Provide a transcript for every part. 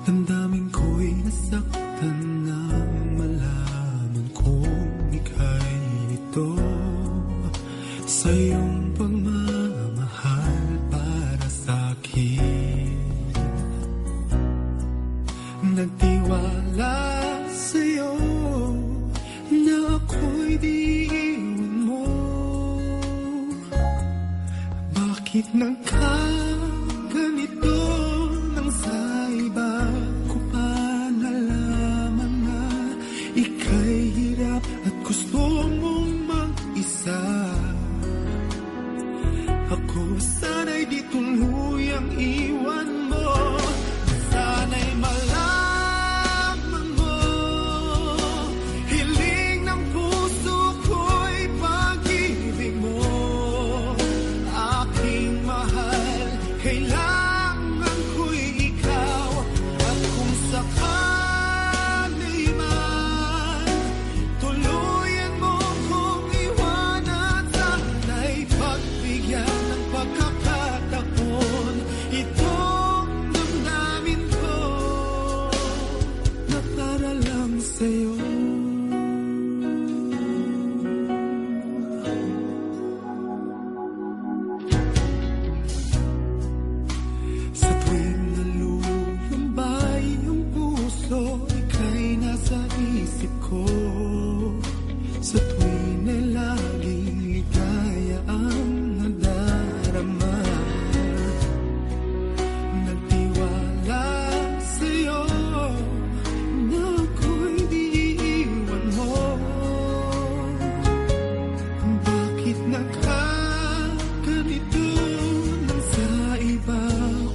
Damdamin ko'y nasaktan nang malaman kong ika'y ito sa iyong pagmamahal para sa'kin. Nagtiwala sa'yo na ako'y di iwan mo. Bakit nagkaganito nang sa iba ko pa nalaman na ika'y hirap at gusto mong mag-isa? Ako sana'y di tuluyang iwan mo. Sana'y malaman mo, hiling ng puso ko'y pag-ibig mo. Aking mahal, kailangan ko'y ikaw. At kung sakali man tuluyan mo kong iwanan, sana'y pagbigyan ng pagkakataon itong damdamin ko na para lang sa'yo. Sa tuwing nalulumbay ang puso, ika'y nasa isip ko. Sa tuwing na laging ligaya ang nadarama, nagtiwala sa'yo na ako'y di iiwan mo. Bakit nagkaganito nang sa iba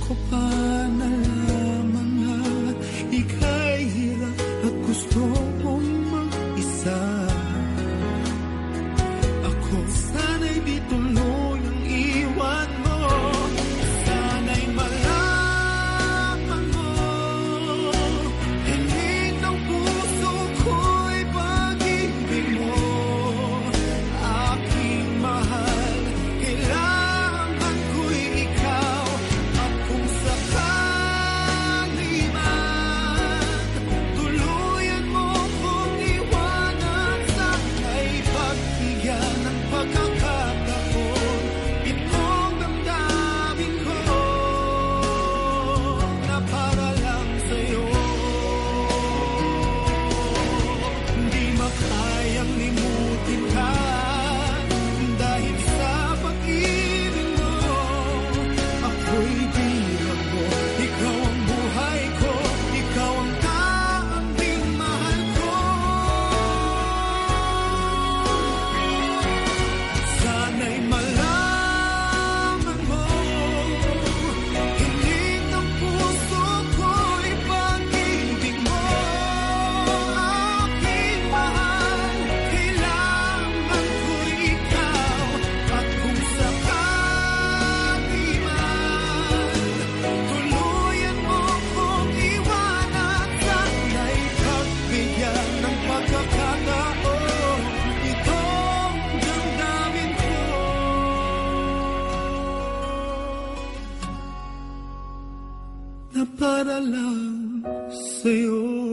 ko pa nalaman na ika'y hirap at gusto mong mag-isa? Ako sana'y di tuluyang iwan mo. Sana'y malaman mo, hiling ng puso ko'y pag-ibig mo. Aking mahal, kailangan ko'y ikaw. At kung sakali man tuluyan mo kong iwanan, sana'y pagbigyan ng pagkakataon itong damdamin ko na para lang sa'yo. Di makayang limutin ka dahil sa pag-ibig mo. Ako'y bilang mo, ikaw ang buhay ko, ikaw ang tanging mahal ko. Sana'y malaman mo, hiling ng puso ko'y pag-ibig mo. Aking mahal, kailangan ko'y ikaw. At kung sakali man tuluyan mo kong iwanan, sana'y pagbigyan ng pagkakataon itong damdamin ko na para lang sa'yo.